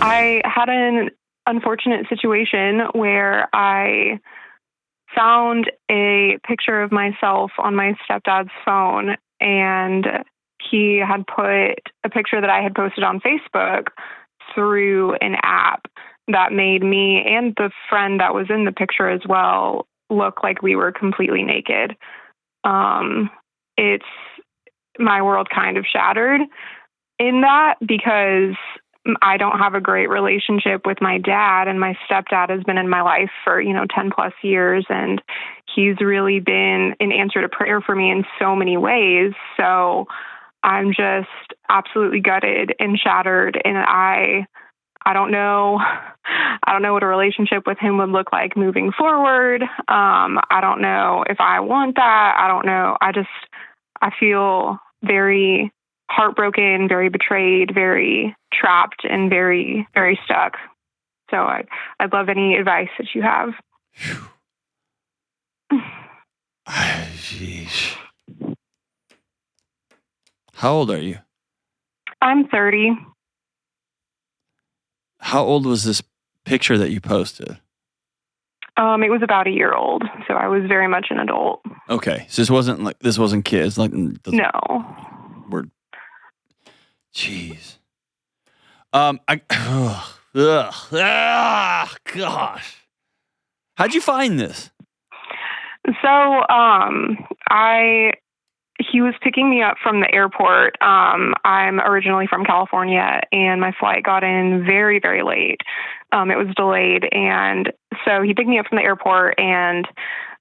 I had an unfortunate situation where I found a picture of myself on my stepdad's phone, and he had put a picture that I had posted on Facebook through an app that made me and the friend that was in the picture as well look like we were completely naked. It's my world kind of shattered in that because I don't have a great relationship with my dad, and my stepdad has been in my life for, 10 plus years, and he's really been an answer to prayer for me in so many ways. So I'm just absolutely gutted and shattered, and I don't know. I don't know what a relationship with him would look like moving forward. I don't know if I want that. I don't know. I feel very heartbroken, very betrayed, very trapped, and very, very stuck. So I'd love any advice that you have. Jeez. How old are you? I'm 30. How old was this picture that you posted? It was about a year old, so I was very much an adult. Okay, so this wasn't kids, no. Jeez. Gosh. How'd you find this? So, he was picking me up from the airport. I'm originally from California, and my flight got in very, very late. It was delayed, and so he picked me up from the airport, and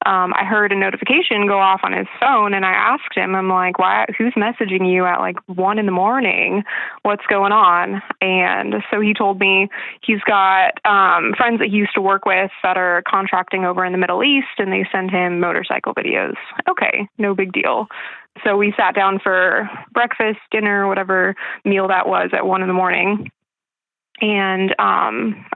I heard a notification go off on his phone, and I asked him, I'm like, why? Who's messaging you at 1 a.m? What's going on? And so he told me he's got friends that he used to work with that are contracting over in the Middle East, and they send him motorcycle videos. Okay, no big deal. So we sat down for breakfast, dinner, whatever meal that was at 1 a.m. And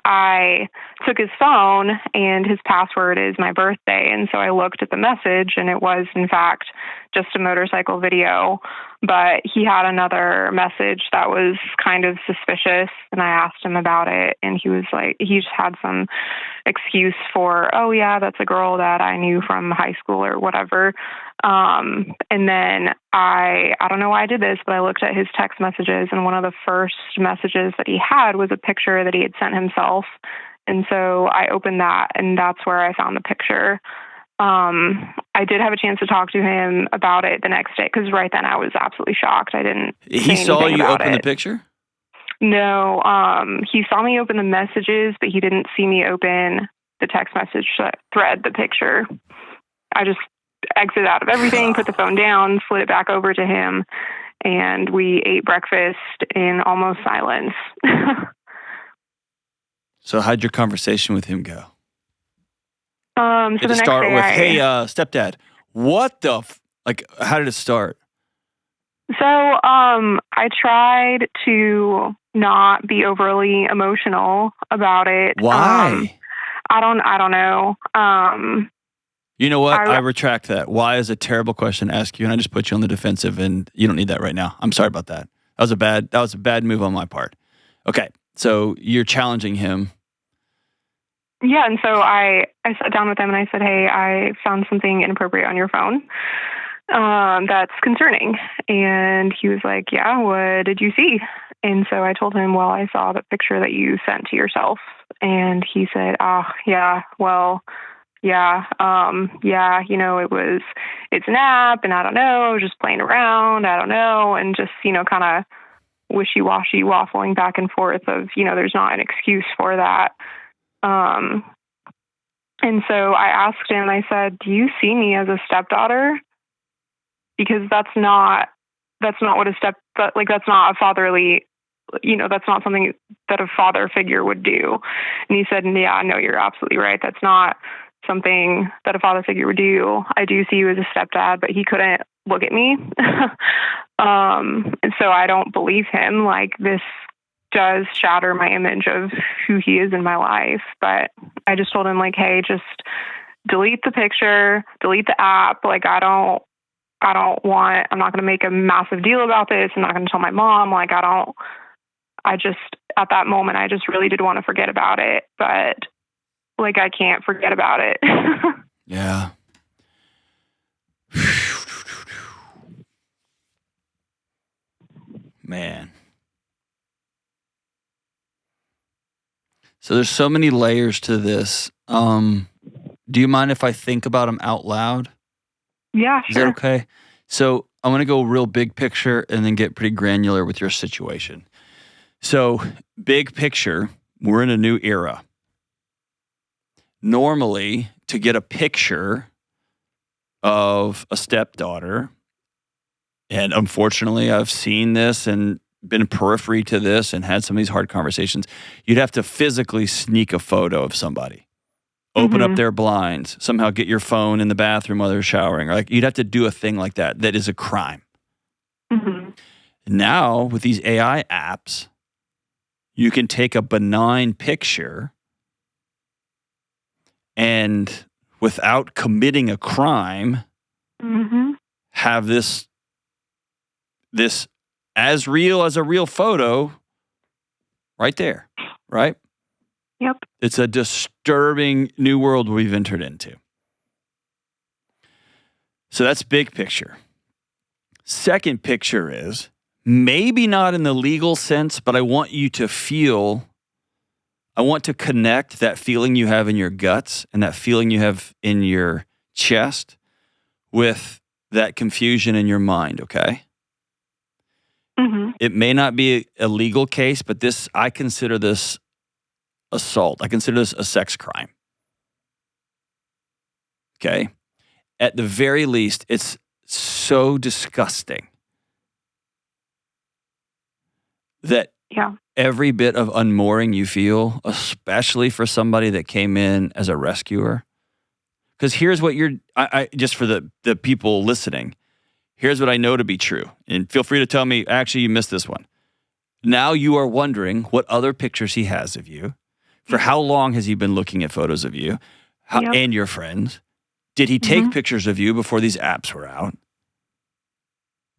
I took his phone, and his password is my birthday. And so I looked at the message, and it was, in fact, just a motorcycle video. But he had another message that was kind of suspicious, and I asked him about it, and he was like, he just had some excuse for, oh, yeah, that's a girl that I knew from high school or whatever. And then I don't know why I did this, but I looked at his text messages, and one of the first messages that he had was a picture that he had sent himself. And so I opened that, and that's where I found the picture. I did have a chance to talk to him about it the next day, because right then I was absolutely shocked. I didn't. He saw you open the picture? No, he saw me open the messages, but he didn't see me open the text message thread, the picture. I just exited out of everything, put the phone down, slid it back over to him, and we ate breakfast in almost silence. So how'd your conversation with him go? So did the it start next day with, hey, stepdad, what the, how did it start? So I tried to not be overly emotional about it. Why? I don't know. You know what? I retract that. Why is a terrible question to ask you, and I just put you on the defensive, and you don't need that right now. I'm sorry about that. That was a bad move on my part. Okay, so you're challenging him. Yeah, and so I sat down with him and I said, hey, I found something inappropriate on your phone that's concerning. And he was like, yeah, what did you see? And so I told him, well, I saw the picture that you sent to yourself. And he said, yeah, well, yeah, it's an app, and I don't know, I was just playing around, I don't know, and just, kind of wishy-washy, waffling back and forth of, there's not an excuse for that. And so I asked him, I said, do you see me as a stepdaughter? Because that's not what that's not a fatherly, that's not something that a father figure would do. And he said, yeah, no, you're absolutely right. That's not something that a father figure would do. I do see you as a stepdad, but he couldn't look at me. And so I don't believe him. This does shatter my image of who he is in my life. But I just told him, hey, just delete the picture, delete the app. I'm not going to make a massive deal about this. I'm not going to tell my mom. I just, at that moment, I just really did want to forget about it, but like, I can't forget about it. Yeah. Man. So there's so many layers to this. Do you mind if I think about them out loud? Yeah, sure. Is that okay? So I'm going to go real big picture and then get pretty granular with your situation. So big picture, we're in a new era. Normally, to get a picture of a stepdaughter, and unfortunately I've seen this and been periphery to this and had some of these hard conversations, you'd have to physically sneak a photo of somebody. Open up their blinds, somehow get your phone in the bathroom while they're showering. Or like, you'd have to do a thing like that. That is a crime. Now, with these AI apps, you can take a benign picture and without committing a crime, have this as real as a real photo right there, right? Yep. It's a disturbing new world we've entered into. So that's big picture. Second picture is, maybe not in the legal sense, but I want you to feel, I want to connect that feeling you have in your guts and that feeling you have in your chest with that confusion in your mind, okay? It may not be a legal case, but I consider this assault. I consider this a sex crime. Okay? At the very least, it's so disgusting that every bit of unmooring you feel, especially for somebody that came in as a rescuer. Because here's what I just for the people listening, here's what I know to be true. And feel free to tell me, actually, you missed this one. Now you are wondering what other pictures he has of you. For how long has he been looking at photos of you and your friends? Did he take pictures of you before these apps were out?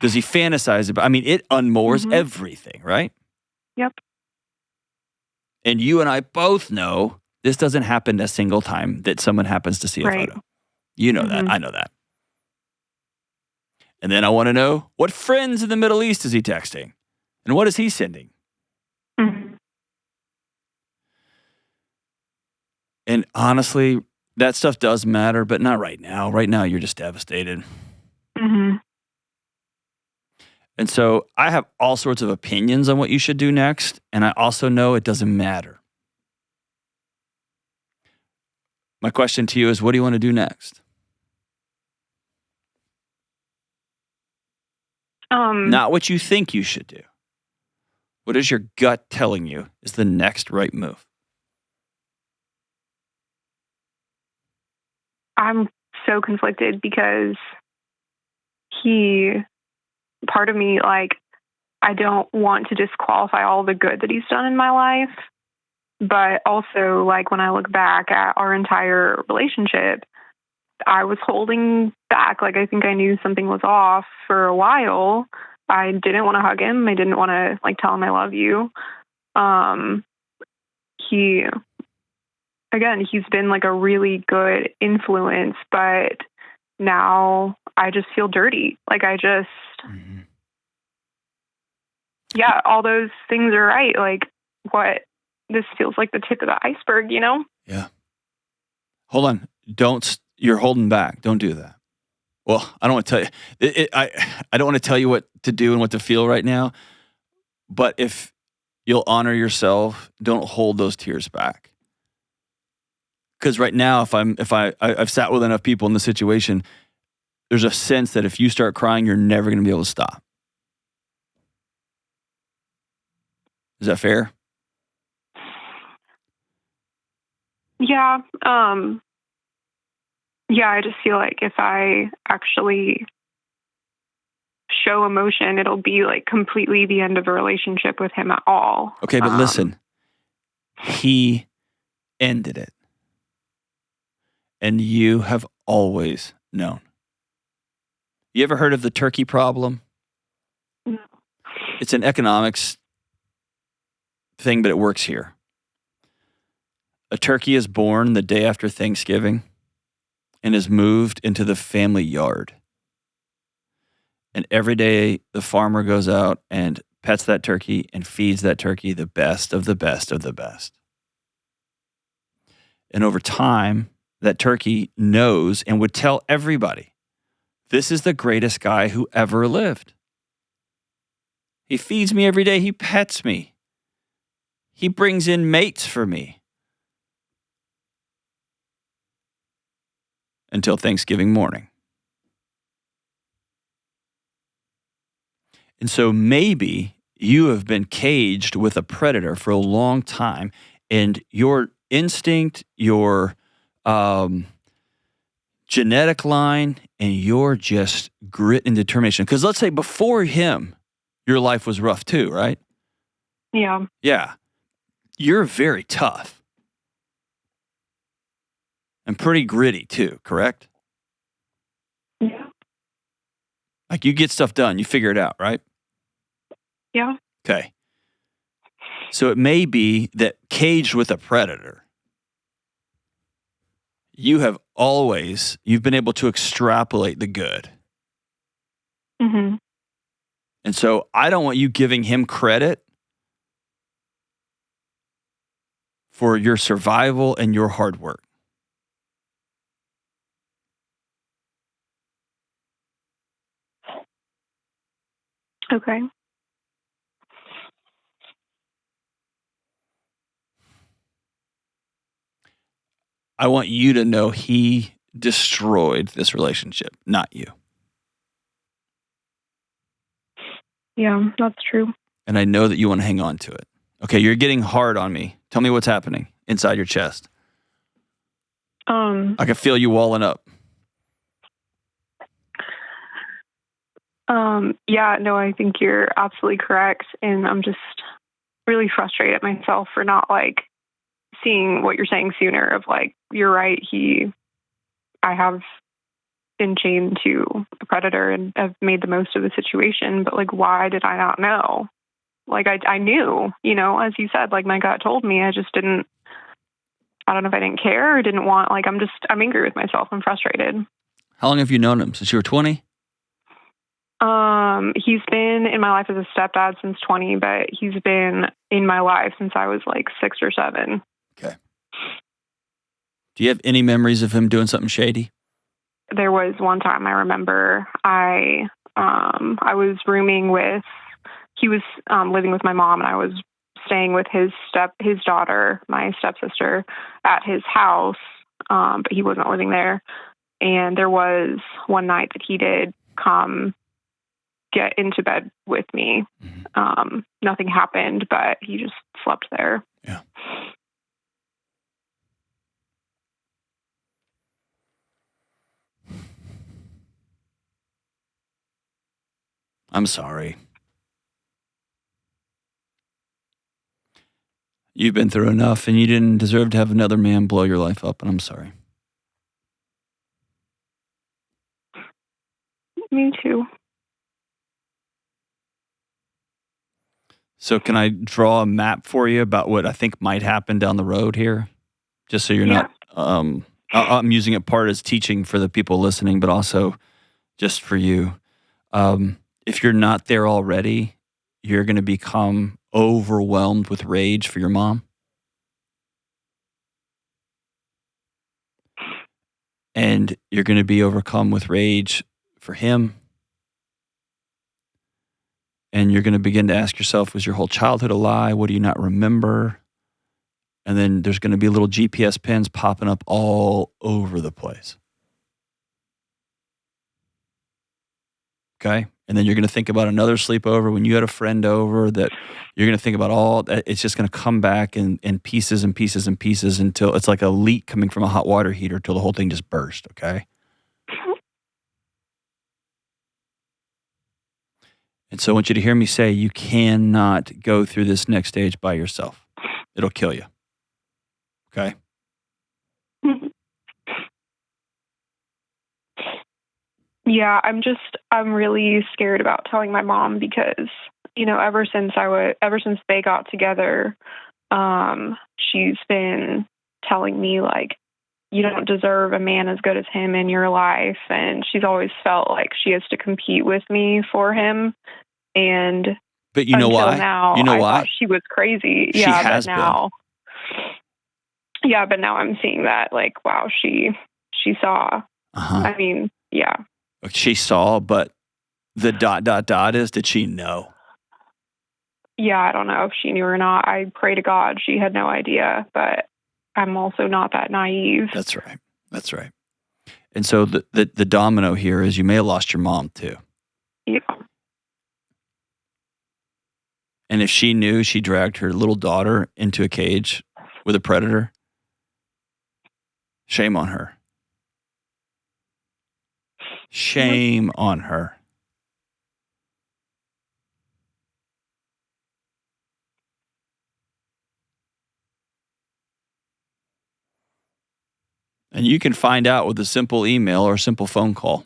Does he fantasize about? I mean, it unmoors everything, right? Yep. And you and I both know this doesn't happen a single time that someone happens to see a photo. You know that. I know that. And then I want to know, what friends in the Middle East is he texting? And what is he sending? And honestly, that stuff does matter, but not right now. Right now, you're just devastated. And so I have all sorts of opinions on what you should do next, and I also know it doesn't matter. My question to you is, what do you want to do next? Not what you think you should do. What is your gut telling you is the next right move? I'm so conflicted because part of me, like, I don't want to disqualify all the good that he's done in my life. But also, like, when I look back at our entire relationship, I was holding back. Like, I think I knew something was off for a while. I didn't want to hug him. I didn't want to, like, tell him I love you. He's been, like, a really good influence, but now I just feel dirty. Like, all those things are right. Like, this feels like the tip of the iceberg, you know? Yeah. Hold on. You're holding back. Don't do that. Well, I don't want to tell you. I don't want to tell you what to do and what to feel right now. But if you'll honor yourself, don't hold those tears back. Because right now, I've sat with enough people in the situation, there's a sense that if you start crying, you're never going to be able to stop. Is that fair? Yeah. I just feel like if I actually show emotion, it'll be like completely the end of a relationship with him at all. Okay, but listen, he ended it. And you have always known. You ever heard of the turkey problem? No. It's an economics thing, but it works here. A turkey is born the day after Thanksgiving and is moved into the family yard. And every day the farmer goes out and pets that turkey and feeds that turkey the best of the best of the best. And over time, that turkey knows and would tell everybody, this is the greatest guy who ever lived. He feeds me every day. He pets me. He brings in mates for me. Until Thanksgiving morning. And so maybe you have been caged with a predator for a long time, and your instinct, your genetic line, and your just grit and determination. Because let's say before him, your life was rough too, right? Yeah. Yeah. You're very tough. And pretty gritty too, correct? Yeah. Like you get stuff done, you figure it out, right? Yeah. Okay. So it may be that caged with a predator, you've been able to extrapolate the good. Mm-hmm. And so I don't want you giving him credit for your survival and your hard work. Okay. I want you to know he destroyed this relationship, not you. Yeah, that's true. And I know that you want to hang on to it. Okay, you're getting hard on me. Tell me what's happening inside your chest. I can feel you walling up. Yeah, no, I think you're absolutely correct. And I'm just really frustrated at myself for not seeing what you're saying sooner of you're right. I have been chained to a predator and have made the most of the situation, but why did I not know? I knew, as you said, my gut told me, I just didn't, I don't know if I didn't care or didn't want, I'm angry with myself. I'm frustrated. How long have you known him? Since you were 20? He's been in my life as a stepdad since 20, but he's been in my life since I was 6 or 7. Okay. Do you have any memories of him doing something shady? There was one time I remember I was rooming with, he was living with my mom, and I was staying with his daughter, my stepsister, at his house, but he wasn't living there. And there was one night that he did come get into bed with me. Mm-hmm. Nothing happened, but he just slept there. Yeah. I'm sorry. You've been through enough, and you didn't deserve to have another man blow your life up, and I'm sorry. Me too. So can I draw a map for you about what I think might happen down the road here? Just so you're not, I'm using it part as teaching for the people listening, but also just for you. If you're not there already, you're going to become overwhelmed with rage for your mom. And you're going to be overcome with rage for him. And you're going to begin to ask yourself, was your whole childhood a lie? What do you not remember? And then there's going to be little GPS pins popping up all over the place. Okay? And then you're going to think about another sleepover when you had a friend over that you're going to think about all that. It's just going to come back in pieces and pieces and pieces until it's like a leak coming from a hot water heater till the whole thing just burst. Okay? And so I want you to hear me say, you cannot go through this next stage by yourself. It'll kill you. Okay? Yeah, I'm really scared about telling my mom because ever since they got together, she's been telling me, like, you don't deserve a man as good as him in your life. And she's always felt like she has to compete with me for him. And but you know until why? now, You know I why? thought she was crazy. She has been. Yeah, but now I'm seeing that, like, wow, she saw. I mean, yeah. She saw, but the ... is, did she know? Yeah, I don't know if she knew or not. I pray to God she had no idea, but I'm also not that naive. That's right. That's right. And so the domino here is you may have lost your mom too. Yeah. And if she knew she dragged her little daughter into a cage with a predator, shame on her. Shame on her. And you can find out with a simple email or a simple phone call.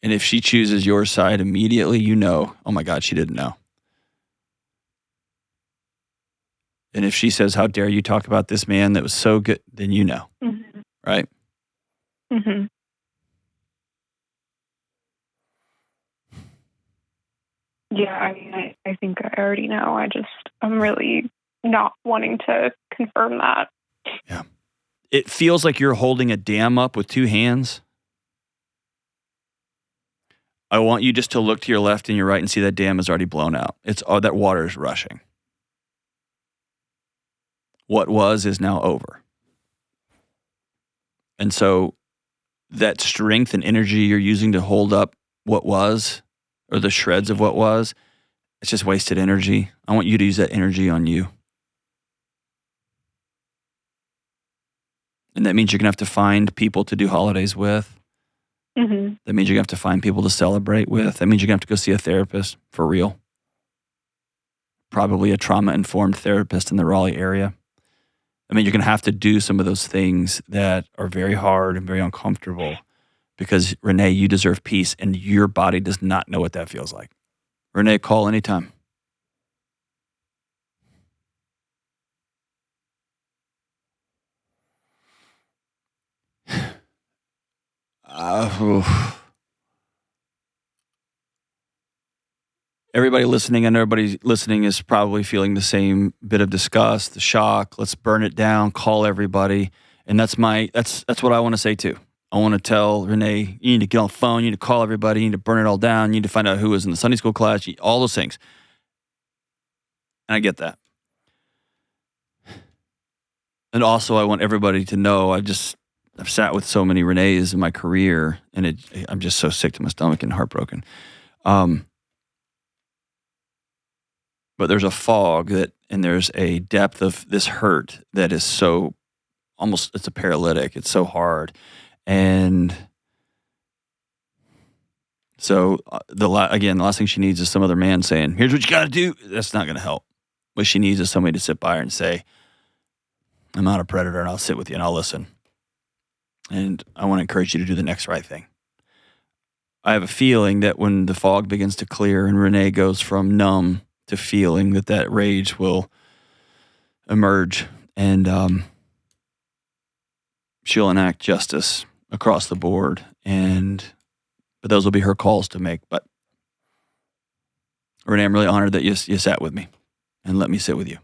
And if she chooses your side immediately, you know, oh my God, she didn't know. And if she says, how dare you talk about this man that was so good, then you know. Mm-hmm. Right? Mm-hmm. Yeah, I mean, I think I already know. I'm really not wanting to confirm that. Yeah. It feels like you're holding a dam up with two hands. I want you just to look to your left and your right and see that dam is already blown out. That water is rushing. What was is now over. And so that strength and energy you're using to hold up what was, or the shreds of what was, it's just wasted energy. I want you to use that energy on you. And that means you're going to have to find people to do holidays with. Mm-hmm. That means you're going to have to find people to celebrate with. That means you're going to have to go see a therapist for real. Probably a trauma-informed therapist in the Raleigh area. I mean, you're going to have to do some of those things that are very hard and very uncomfortable because, Renee, you deserve peace, and your body does not know what that feels like. Renee, call anytime. Everybody listening, and everybody listening is probably feeling the same bit of disgust, the shock. Let's burn it down, call everybody. And that's what I want to say too. I want to tell Renee, you need to get on the phone, you need to call everybody, you need to burn it all down, you need to find out who was in the Sunday school class, all those things. And I get that. And also I want everybody to know I've sat with so many Renees in my career, and I'm just so sick to my stomach and heartbroken. But there's a fog and there's a depth of this hurt that is so almost, it's a paralytic. It's so hard. And so the last thing she needs is some other man saying, here's what you got to do. That's not going to help. What she needs is somebody to sit by her and say, I'm not a predator, and I'll sit with you and I'll listen. And I want to encourage you to do the next right thing. I have a feeling that when the fog begins to clear and Renee goes from numb to feeling, that rage will emerge, and she'll enact justice across the board. But those will be her calls to make. But Renee, I'm really honored that you sat with me and let me sit with you.